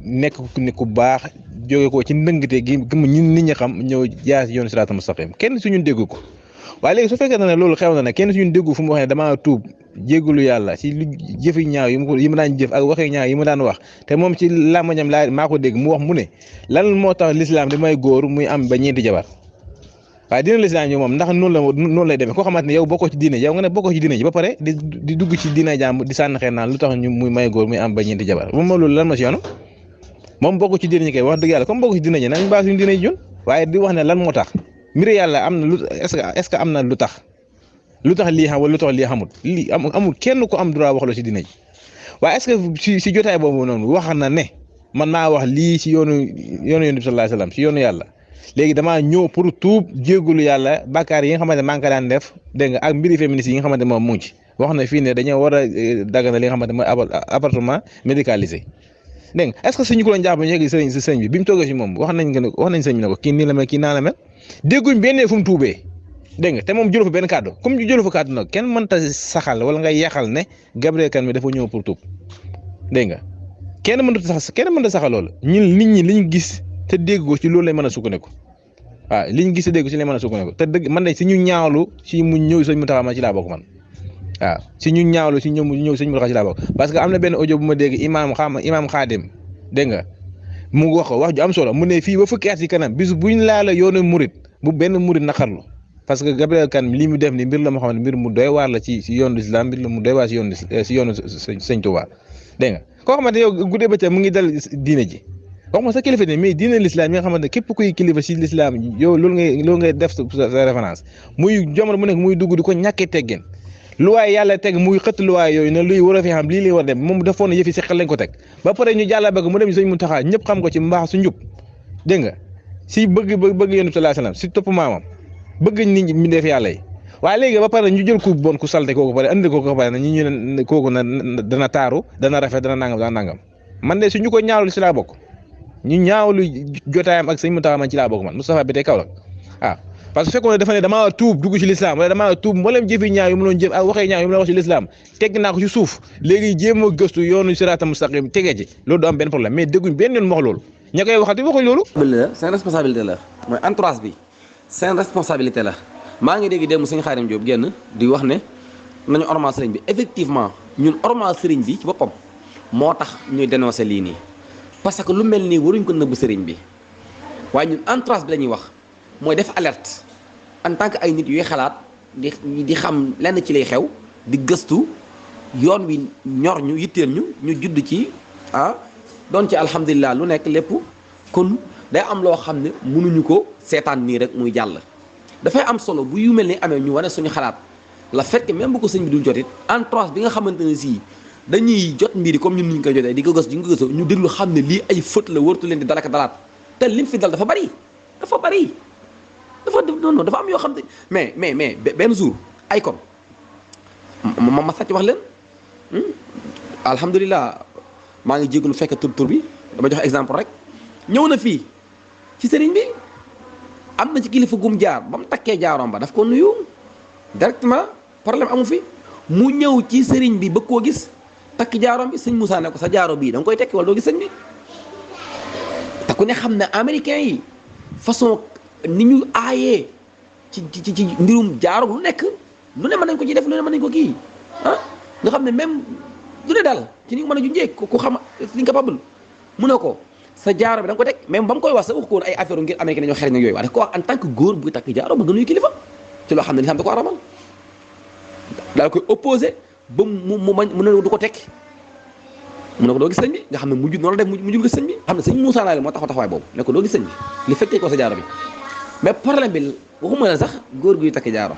nekk ni ku baax jóge ko ci ndëngte gi ñun nit ñi xam ñëw jaar si yoonu siraatal mustaqim kenn suñu dégg ko waaye léegi su fekkee ne loolu xew na ne kenn suñu déggu fu mu wax ne damaa tuub jéggalu yàlla ci lu jëfi ñaaw yi mu daan jëf ak waxee ñaaw yi mu daan wax te moom ci làmmañam maa ko dégg mu wax mu ne lan moo tax lislaam di may góor muy am ba ñeenti jabar waaye dina lislaam yi moom ndax noonu lay demee koo xamante ne yow bokkoo ci diine yow nga ne bokkoo ci diine ji ba pare di dugg ci diine jàmm di sànni xeer naan lu tax ñu muy may góor muy am ba ñeenti jabar moom loolu lan ma si yoonu moom bokk ci diine ñi koy wax dëgg yàlla comme bokk ci diine ñi nañ baa suñu diine ji ñun waaye di wax ne lan moo tax mbiri yàlla am na lu est-ce que am na lu tax lii xam wala lu tax lii xamul lii amul kenn ko am droit wax la si diine ji waaye est-ce que si jotaay boobu noonu wax na ne man maa wax lii si yoonu yonent bi sallallahu alayhi wasallam si yoonu yàlla léegi damaa ñëw pour tuub jéggulu yàlla bàkkaar yi nga xamante maa ngi ko daan def dégg nga ak mbiri féministes yi nga xamante moom mu ngi ci wax na fii ne dañoo war a daggana li nga xamante mooy appartement médicalisé dégg nga est-ce que suñu ko doon jàpp ñu yegg sëñ bi mu toogee si moom wax nañ sëñ bi ne ko kii nii la mel kii naa la mel dégguñ benn fu mu tuubee dégg nga te moom jëlu fa benn kàddu comme jëlu fa kàddu nag kenn mënta saxal wala nga yeexal ne Gabriel Kane mi dafa ñëw pour tuub dégg nga kenn mënta saxal loolu ñun nit ñi liñ gis te dégg ko ci loolu lay mën a sukkandiku waaw liñ gis te dégg ko ci lay mën a sukkandiku te dëgg man de si ñu ñaawlu si mu ñëw sëñ Mountakha ma ci laa bokk man waaw si ñu ñaawlu si ñëw sëñ Mountakha ci laa bokk parce que am na benn audio bu ma dégg imaam Xaadim dégg nga mu wax ko wax ju am solo mu ne fii ba fukki at yi kanam bis buñ laala yoonu murit bu benn murit naqarlu parce que Gabriel Kane lii mu def ni mbir la moo xam ne mbir mu doy waar la ci yoonu islam mbir la mu doy waar si yoonu sëñ Tuubaa dégg nga koo xamante yow guddee ba ca mu ngi dal diine ji wax ma sa kilifa ne mais diine l'islam yi nga xamante ne képp kuy kilifa si l'islam yow loolu ngay def sa référence muy jamono mu nekk muy dugg di ko ñàkkee teggeen luwaay yàlla teg muy xëtt luwaay yooyu ne luy war a fi xam lii lay war dem moom defoon na yëfi si xel lañ ko teg ba pare ñu jàlla bëgg mu dem sëñ Mountakha ñëpp xam ko ci mbaax su njub dégg nga si bëgg yonent bi sallallahu alayhi wasallam si topp maamam bëgg nit ñi mi def yàlla yi waaye léegi ba pare ñu jël ku bon ku salte kooku pare andi ko pare na ñu ne kooku na dana taaru dana rafet dana nangam man de suñu ko ñaawlu si laa bokk ñu ñaawlu jotaayam ak sëñ Mountakha man ci laa bokk man Moustapha bi tey Kaolack parce que fekkoon ne dafa ne damaa tuub dugg ci lislaam wala damaa tuub mboolem jëfi ñaaw yu mu doon jëf ak waxee ñaaw yu mu doon wax ci lislaam tegg naa ko ci suuf léegi jéem a gëstu yoonu siraatal mustaqim tegee ci loolu du am benn problème mais dégguñ benn yoon mu wax loolu ña koy waxati waxuñ loolu. seen responsabilité la mooy entourage bi seen responsabilité la maa ngi dégg dem sëñ Xaadim Diop génn di wax ne nañu ormal sëriñ bi effectivement ñun ormal sëriñ bi ci boppam moo tax ñuy dénoncer lii nii parce que lu mel nii waruñ ko nëbb sëriñ bi waaye ñun entourage bi la ñuy wax mooy def alerte en tant que ay nit yuy xalaat di xam lenn ci lay xew di gëstu yoon wi ñor ñu yitteel ñu judd ci doon ci alhamdulilah lu nekk lépp kon day am loo xam ne mënuñu ko seetaan nii rek muy jàll dafay am solo bu yu mel ni amee ñu wane suñu xalaat la fekk même bu ko sëñ bi duñ jotit entourage bi nga xamante ne sii dañuy jot mbiri comme ñun ñu koy jotee di ko gëstu ñu déglu xam ne lii ay fët la wërtu leen di dalaka dalaat te lim fi dal dafa bari dafa am yoo xam ne mais benn jour ay kon ma sàcc wax leen alhamdulilah maa ngi jégalu fekk tur bi dama jox exemple rek ñëw na fii ci sëriñ bi am na ci kilifa gum jaar ba mu takkee jaaroom ba daf ko nuyu directement problème amu fi mu ñëw ci sëriñ bi bëgg koo gis takk jaaroom bi sëñ Moussa ne ko sa jaaro bii da nga koy tekki wala doo gis sëñ bi te ku ne xam ne américain yi façon ni ñu aayee ci mbirum jaaro lu nekk lu ne mën nañ ko ci def lu ne mën nañ ko kii nga xam ne même lu ne daal ci ni nga mën a junjee ku xam li nga capable mu ne ko sa jaaro bi da nga ko teg même ba mu koy wax sa wax ko woon ay affaire ngir américain dañoo xereñ ak yooyu waaye daf ko wax en tant que góor buy takk jaaro ba nga nuyu kilifa ci loo xam ne li xam da ko aramal daal koy opposé ba mu ne du ko tekki mu ne ko doo gis sëñ bi nga xam ne mujj noonu la def mujjul gis sëñ bi xam ne sëñ Moussa Naale moo taxawaay boobu ne ko doo gis sëñ bi li fekkee ko sa jaaro bi mais problème bi waxuma la sax góor guy takk jaaro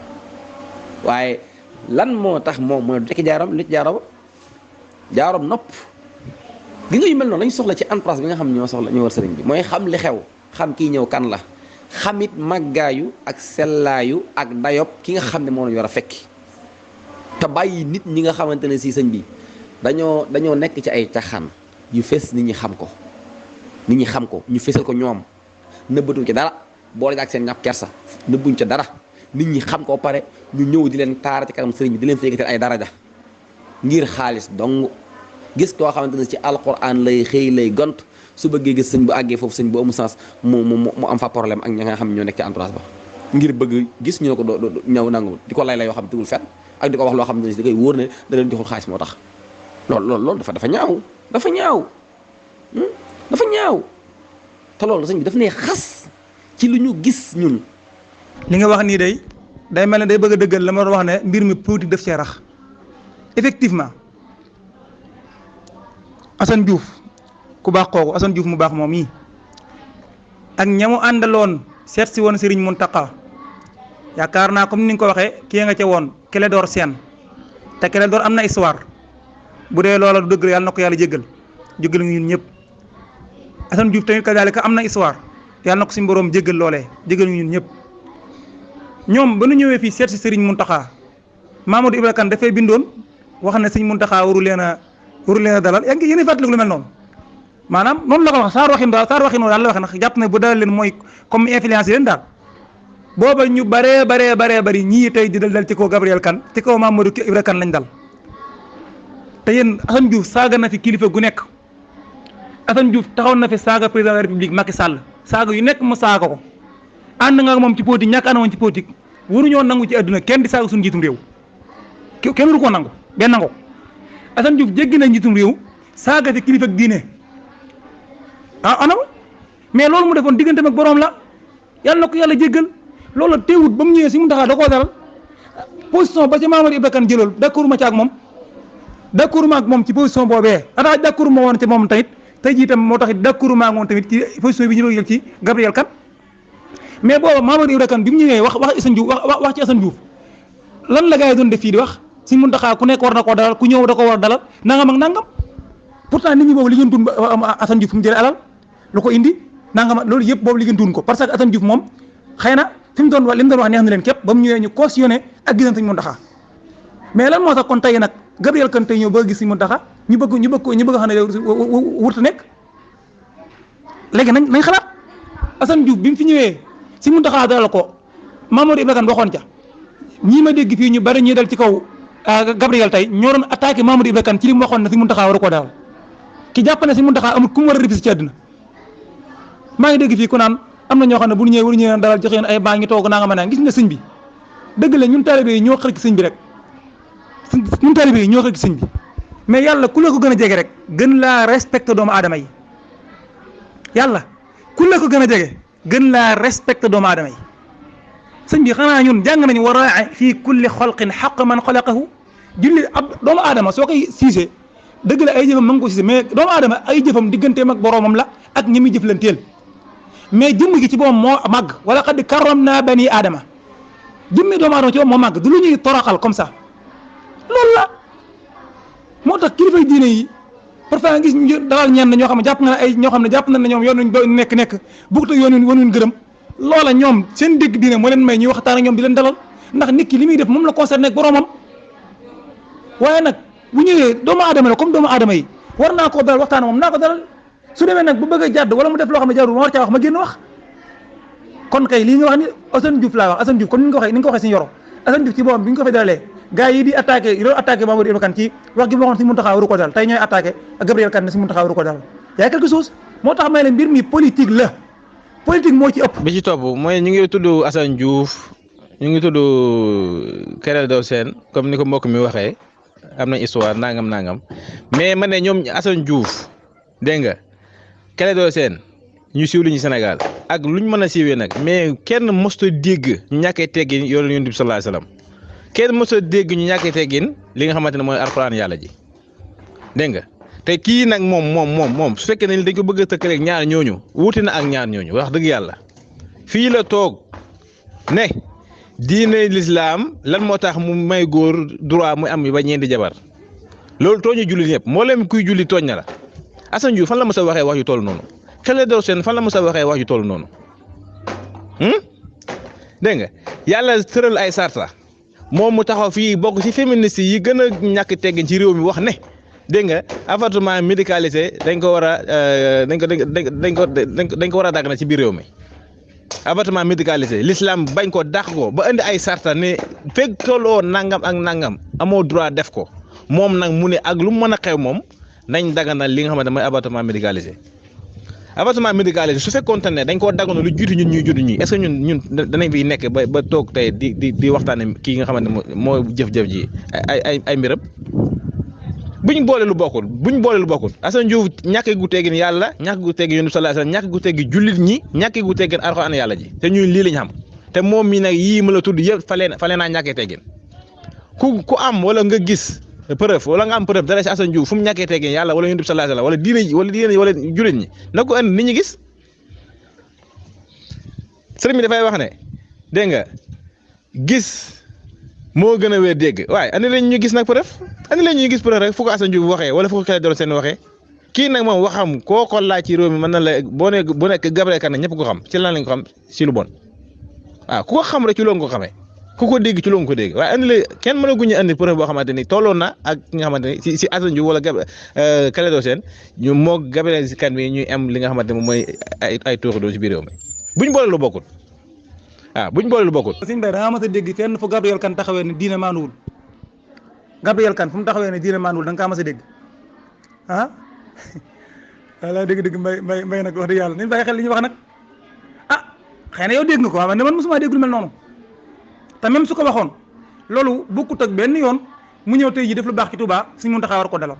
waaye lan moo tax moom mu ne du tekki jaarom li ci jaarom nopp gi nga yu mel noonu lañ soxla ci entourage bi nga xam ne ñoo war sëriñ bi mooy xam li xew xam kii ñëw kan la xamit màggaayu ak sellaayu ak dayob ki nga xam ne moo lañu war a fekki te bàyyi nit ñi nga xamante ne si sëñ bi dañoo nekk ci ay caxaan yu fees nit ñi xam ko ñu fesal ko ñoom nëbbatuñ ci dara boole ak seen ñàpp kersa nëbbuñ ca dara nit ñi xam ko pare ñu ñëw di leen taara ci kanam sëriñ bi di leen féegatal ay daraja ngir xaalis dong gis koo xamante ne ci alquran lay xëy lay gont su bëggee gis sëñ bu àggee foofu sëñ bu amul sens mu am fa problème ak ñi nga xam ne ñoo nekk ci entourage ba ngir bëgg gis ñu ne ko doo ñëw nangu di ko lay yoo xam ne tegul fenn ak di ko wax loo xam ne da koy wóor ne da leen joxul xaalis moo tax loolu dafa ñaaw te loolu sëñ bi daf ne xas ci lu ñu gis ñun. li nga wax nii day mel ne day bëgg a dëggal la ma doon wax ne mbir mi politique daf cee rax effectivement Assane Diouf ku baax kooku Assane Diouf mu baax moom yi ak ñamu àndaloon seet si woon Serigne Mountakha yaakaar naa comme ni nga ko waxee kii nga ca woon Clédor Sène te Clédor am na histoire bu dee loola du dëgg yàlla na ko yàlla jéggal ñun ñëpp Assane Diouf tamit kadaalika am na histoire yàlla na ko suñu borom jéggal loolee jéggal ñun ñëpp ñoom ba nu ñëwee fii seet si Serigne Mountakha Mamadou Ibra Kane dafay bindoon wax ne Serigne Mountakha waru leen a dalal yaa ngi yéen a fàttaliku lu mel noonu maanaam noonu la ko wax saar waxin daal la waxe ndax jàpp na bu dalal leen mooy comme influence leen daal booba ñu bari ñii tey di dal ci kaw Gabriel Kane ci kaw Mamadou Ibra Kane lañ dal te yéen Assane Diouf saaga na fi kilifa gu nekk Assane Diouf taxaw na fi saaga président de la République Macky Sall saaga yu nekk mu saaga ko ànd nga moom ci politique ñàkk ànd moom ci politique waruñoo nangu ci àdduna kenn di saaga suñu njiitum réew kenn waru koo nangu benn nangu Assane Diouf jéggi na njiitum réew saaga fi kilifa ak diine anam mais loolu mu defoon digganteem ak borom la yàlla na ko yàlla jéggal loolu teewut ba mu ñëwee si mu taxaa da koo dalal position ba ci Mamadou Ibra Kane jëlool d'accord ma ci ak moom ci position boobee atax d'accord ma woon ci moom tamit tey jii tam moo tax d'accord ma ak moom tamit ci position bi ñu bëgg jël ci Gabriel Kane mais booba Mamadou Ibra Kane bi mu ñëwee wax Assane Diouf wax ci Assane Diouf lan la gars yi doon def fii di wax si mun taxaa ku nekk war na koo dalal ku ñëw da ko war a dalal nangam ak nangam pourtant nit ñi boobu li ngeen dund Assane Diouf fu mu jëlee alal lu ko indi nangam loolu yëpp boobu li ngeen dund ko parce que Assane Diouf moom xëy na fi mu doon wax li mu doon wax neex na leen képp ba mu ñëwee ñu cautionné ak gisante ñu mun taxaa mais lan moo tax kon tey nag Gabriel Kane tey ñëw bëgg gis si mun taxaa ñu bëgg xam ne wurtu nekk léegi nañ xalaat Assane Diouf bi mu fi ñëwee si mun taxaa dalal ko Mamadou Ibra Kane waxoon ca ñii ma dégg fii ñu bari ñuy dal ci kaw Gabriel tey ñoo doon attaqué Mamadou Ibra Kane ci li mu waxoon ne si Muntaxa waru koo dalal ki jàpp ne si Muntaxa amul ku mu war a rifisi ci àddina maa ngi dégg fii ku naan am na ñoo xam ne bu ñu ñëwee waru ñu leen dalal joxe leen ay baa ngi toog naa nga mën a gis nga sëñ bi dëgg la ñun taalibe yi ñoo xër ci sëñ bi rek ñun taalibe yi ñoo xër ci sëñ bi mais yàlla ku la ko gën a jege rek gën laa respecté doomu aadama yi yàlla ku la ko gën a jege gën laa respecté doomu aadama yi sëñ bi xanaa ñun jàng nañu war a fii kulli xalqin xaq man xalaqahu julli ab doomu aadama soo koy siisee dëgg la ay jëfam ma ngi ko siisee mais doomu aadama ay jëfam digganteem ak boroomam la ak ñi muy jëflanteel mais jëmm gi ci boppam moo màgg wala xad karramna bani aadama jëmmi doomu aadama ci boppam moo màgg du lu ñuy toroxal comme ça loolu la moo tax kilifay diine yi parfois nga gis ñu dalal ñenn ñoo xam ne jàpp nga ne ay ñoo xam ne jàpp nañ ne ñoom yoon nañ nekk bugt ak yoon wuñ gërëm loola ñoom seen dégg diine moo leen may ñuy waxtaan ak ñoom di leen dalal ndax nit ki li muy def moom la concerné ak boroomam waaye nag bu ñëwee doomu aadama la comme doomu aadama yi war naa koo dalal waxtaan moom naa ko dalal su demee nag bu bëgg a jàdd wala mu def loo xam ne jarul ma war caa wax ma génn wax kon kay lii nga wax ni Assane Diouf laa wax Assane Diouf comme ni nga ko waxee si Yoro Assane Diouf ci boppam bi ñu ko fi dalalee gars yi di attaqué loolu attaqué Mamadou Ibra Kane ci wax gi ma waxoon si Mountakha waru ko dal tey ñooy attaqué ak Gabriel Kane ne si Mountakha waru ko dal yaa quelque chose moo tax may la mbir mi politique la politique moo ci ëpp. bi ci topp mooy ñu ngi tudd Assane Diouf ñu ngi tudd Clédor Sène comme ni ko mbokk mi waxee am na histoire nangam mais ma ne ñoom Assane Diouf dégg nga Clédor Sène ñu siiw li ñu Sénégal ak luñ mën a siiwee nag mais kenn mësta dégg ñu ñàkkee teggin yoonu Yonent bi sallallahu alayhi wasallam kenn mësta dégg ñu ñàkkee teggin li nga xamante ne mooy alxuraan yàlla ji dégg nga te kii nag moom su fekkee ne dañ ko bëgg a tëkkaleeg ñaar ñooñu wuute na ak ñaar ñooñu wax dëgg yàlla fii la toog ne diine lislaam lan moo tax mu may góor droit muy am ba ñeenti jabar loolu tooñu jullit ñëpp moo leen kuy julli tooñ na la Assane Diouf fan la mës a waxee wax yu toll noonu Clédor Sène fan la mës a waxee wax yu toll noonu dégg nga yàlla tëral ay sarta moom mu taxaw fii bokk ci féministes yi gën a ñàkk teggin ci réew mi wax ne dégg nga avortement médicalisé dañ ko war a dañ ko war a dàgg na ci biir réew mi avortement médicalisé l'islam bañ ko dàq ko ba indi ay sarta ne fekk tolloo nangam ak nangam amoo droit def ko moom nag mu ne ak lu mu mën a xew moom nañ daganal li nga xamante mooy avortement médicalisé avortement médicalisé su fekkoonte ne dañ koo daggano lu jiitu ñun ñuy judd ñi est-ce que ñun danañ fi nekk ba toog tey di waxtaane kii nga xamante moo jëf-jëf ji ay mbiram buñ boole lu bokkul Assane Diouf ñàkk gu teggin yàlla ñàkk gu teggin Yonent bi sallallahu alayhi wasallam ñàkk gu teggin jullit ñi ñàkk gu teggin alxuraan yàlla ji te ñun lii lañ xam te moom mi nag yii ma la tudd yëpp fale naa ñàkkee teggin ku am wala nga gis preuve wala nga am preuve dara si Assane Diouf fu mu ñàkkee teggin yàlla wala Yonent bi sallallahu alayhi wasallam wala diine wala jullit ñi na ko andi nit ñi gis sëriñ bi dafay wax ne dégg nga gis moo gën a wér dégg waaye andi leen ñu gis nag preuve andi leen ñu gis preuve rek fu ko Assane Diouf waxee wala fu ko Clédor Sène waxee kii nag moom waxam koo ko laaj ci réew mi mën na la boo nekk Gabriel Kane ñëpp ko xam ci lan lañ ko xam ci lu bon waaw ku ko xam rek ci loolu nga ko xamee ku ko dégg ci loolu nga ko dégg waaye andi la kenn mën a guñu andi preuve boo xamante ni tolloon na ak nga xamante ni si Assane Diouf wala Clédor Sène ñu moog Gabriel Kane bi ñuy am li nga xamante ne mooy ay tuuxi doon ci biir réew mi buñ boole lu bokkul waaw buñ boole lu bokkul. sëñ Bay da ngaa mës a dégg fenn fu Gabriel Kane taxawee ne diine maanuwul Gabriel Kane fu mu taxawee ne diine maanuwul da nga kaa mës a dégg ah wala dégg mbay nag wax dëgg yàlla nañ bàyyi xel li ñuy wax nag ah xëy na yow dégg nga ko waaye man mosuma dégg lu mel noonu te même su ko waxoon loolu bokkut ak benn yoon mu ñëw tey ji def lu baax ci Touba suñ mun taxaw war ko dalal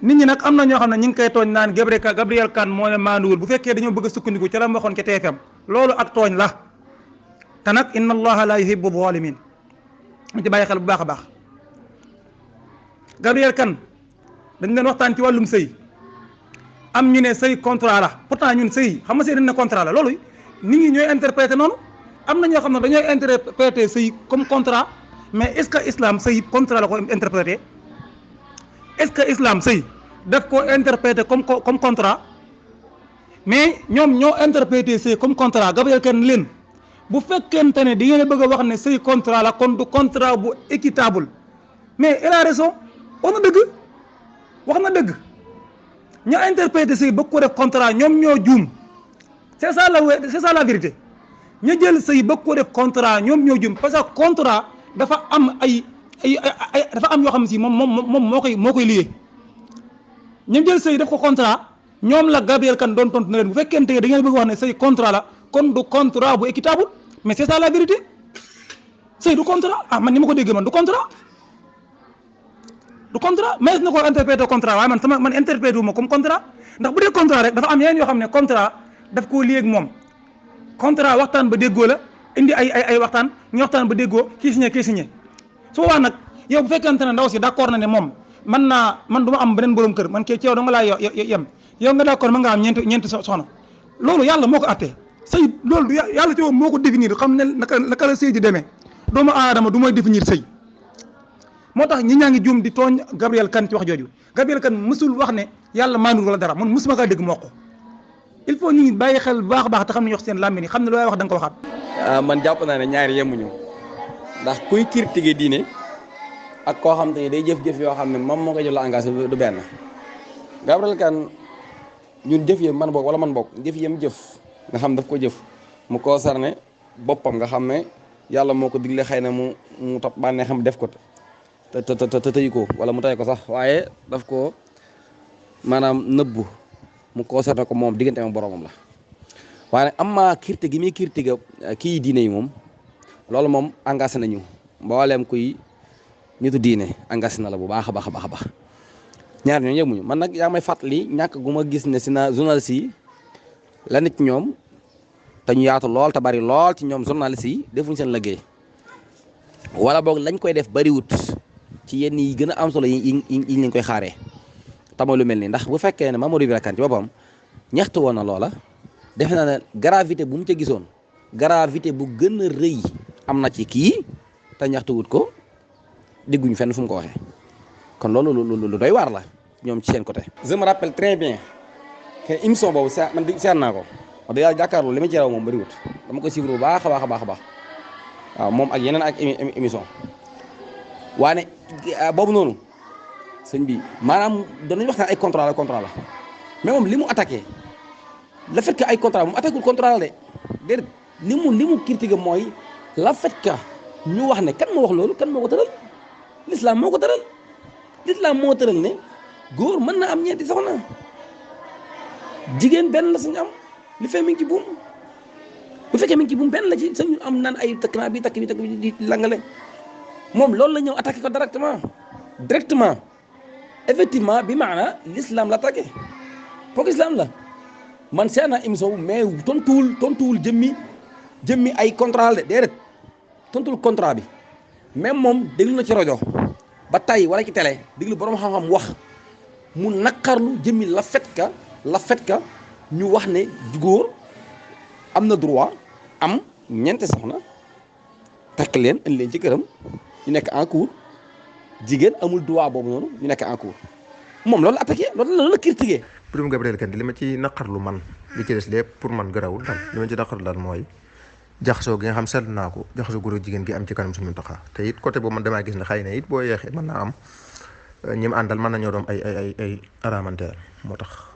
nit ñi nag am na ñoo xam ne ñu ngi koy tooñ naan Gabriel Kane moo ne maanuwul bu fekkee dañoo bëgg a sukkandiku ca la ma waxoon ca TFM loolu ak tooñ la te nag inna allaha la yuhibbu zalimin ñu ci bàyyi xel bu baax a baax Gabriel Kane dañ leen waxtaan ci wàllum sëy am ñu ne sëy contrat la pourtant ñun sëy xam nga sëy dañ ne contrat la loolu nit ñi ñooy interpréter noonu am na ñoo xam ne dañooy interpréter sëy comme contrat mais est-ce que islam sëy contrat la ko interpréter est-ce que islam sëy daf ko interpréter comme contrat mais ñoom ñoo interpréter sëy comme contrat Gabriel Kane leen bu fekkente ne di ngeen bëgg a wax ne sëy contrat la kon du contrat bu équitable mais il a raison wax na dëgg wax na dëgg ñoo interpréter sëy bëgg ko def contrat ñoom ñoo juum c'est ça la vérité ña jël sëy ba ko def contrat ñoom ñoo jum parce que contrat dafa am ay dafa am yoo xam si moom moo koy lié ña jël sëy def ko contrat ñoom la Gabriel Kane doon tontu na leen bu fekkente da ngeen bëgg wax ne sëy contrat la kon du contrat bu équitable mais c'est ça la vérité sëy du contrat man ni ma ko déggee man du contrat mais na ko interpréter contrat waaye man interpréter wu ma comme contrat ndax bu dee contrat rek dafa am yeneen yoo xam ne contrat daf koo lié ak moom contrat waxtaan ba déggoo la indi ay waxtaan ñu waxtaan ba déggoo kii signé su boobaa nag yow bu fekkente ne ndaw si d'accord na ne moom man du ma am beneen borom kër man kii ci yow da nga laa yem yow nga d'accord mën nga am ñeenti soxna loolu yàlla moo ko attee sëy loolu yàlla ci moom moo ko définir xam ne naka la sëy di demee doomu aadama du mooy définir sëy moo tax ñi ñaa ngi juum di tooñ Gabriel Kane ci wax jooju Gabriel Kane mësul wax ne yàlla maanul wala dara man mësuma kaa dégg moo ko il faut ñu bàyyi xel bu baax a baax te xam ne ñu wax seen làmmiñ xam ne looy wax da nga ko waxaat. man jàpp naa ne ñaari yemuñu ndax kuy critiquer diine ak koo xam te ne day jëf-jëf yoo xam ne moom moo koy jël la engagé du benn Gabriel Kane ñun jëf yëm man bokk jëf yëm jëf nga xam daf ko jëf mu concerné boppam nga xam ne yàlla moo ko digle xëy na mu topp bànnee xam def ko te tëyu ko wala mu tay ko sax waaye daf ko maanaam nëbbu mu concerné ko moom diggante ak boromam la waaye am maa kirte gi muy kirte ga kii diine yi moom loolu moom engagé nañu mbooleem kuy nitu diine engagé na la bu baax a baax a baax ñaar ñoo yemuñu man nag yaa may fàttali ñàkk gu ma gis ne si na journaliste yi la nit ñoom te ñu yaatu lool te bari lool ci ñoom journaliste yi defuñ seen liggéey wala boog lañ koy def bariwut ci yenn yi gën a am solo yi lañ koy xaaree tama lu mel nii ndax bu fekkee ne Mamadou Ibra Kane ci boppam ñaxtu woon na loola defe naa ne gravité bu mu ca gisoon gravité bu gën a rëy am na ci kii te ñaxtuwut ko dégguñu fenn fu mu ko waxee kon loolu lu doy waar la ñoom ci seen côté. je me rappelle très bien que émission boobu man seet naa ko wax dëgg yàlla jàkkaarloo li ma ci raw moom bëriwut dama ko suivre bu baax a baax waaw moom ak yeneen ak émission waane boobu noonu sëñ bi maanaam danañ wax naan ay contrat la mais moom li mu attaqué le fait que ay contrat moom attaqué contrat la de déedéet li mu critiqué mooy le fait que ñu wax ne kan moo wax loolu kan moo ko tëral l'islam moo ko tëral l'islam moo tëral ne góor mën na am ñeenti soxna jigéen benn la suñu am li fee mi ngi ci buum bu fekkee mi ngi ci buum benn la ci suñu am naan ay takk naa bi takk bi di langale moom loolu la ñëw attaqué ko directement effectivement bi maana l'islam la attaqué foog islam la man seen naa émission bu mais tontuwul jëmmi ay contrat la de déedéet tontuwul contrat bi même moom déglu na ci rajo ba tey wala ci télé déglu borom xam-xam wax mu naqarlu jëmmi la fait que ñu wax ne góor am na droit am ñeenti soxna takk leen indi leen ci këram ñu nekk en cours jigéen amul droit boobu noonu ñu nekk en cours moom loolu attaqué loolu la critiqué. pour Gabriel Kane li ma ci naqarlu man li ci des lépp pour man garawul daal li ma ci naqarlu daal mooy jaxasoo gi nga xam seetlu naa ko jaxasoo góor ak jigéen gi am ci kanam Sëñ Muntaxa te it côté boobu man damaa gis ne xëy na it boo yeexee mën naa am ñi mu àndal mën nañoo doon ay aramanteer moo tax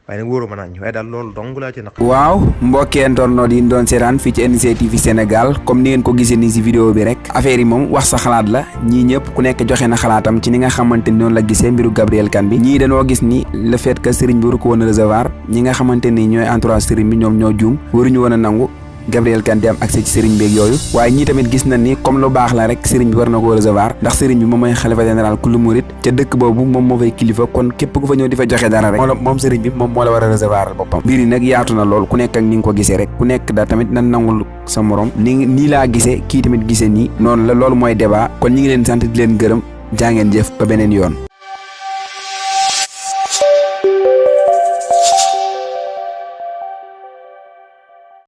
waaye nag wóoruma naa ñu waaye daal loolu dong laa ci naq. waaw mbokkee ntornoot yi doon seetaan fii ci NGC TV Sénégal comme ni ngeen ko gisee nii si vidéo bi rek affaire yi moom wax sa xalaat la ñii ñëpp ku nekk joxe na xalaatam ci ni nga xamante ni noonu la gisee mbiru Gabriel Kane bi ñii dañoo gis ni le fait que sëriñ bi waru ko woon a recevoir ñi nga xamante ni ñooy entourage sëriñ bi ñoom ñoo juum waruñu woon a nangu Gabriel Kane di am accès ci sëriñ beeg yooyu waaye ñii tamit gis nañ ni comme lu baax la rek sëriñ bi war na koo recevoir ndax sëriñ bi moom mooy xalifa général kullu murit ca dëkk boobu moom moo fay kilifa kon képp ku fa ñëw di fa joxe dara rek moom sëriñ bi moom moo la war a recevoir boppam mbir yi nag yaatu na lool ku nekk ak ni nga ko gisee rek ku nekk da tamit nan nangul sa morom nii laa gisee kii tamit gisee nii noonu la loolu mooy débat kon ñi ngi leen sant di leen gërëm jaa ngeen jëf ba beneen yoon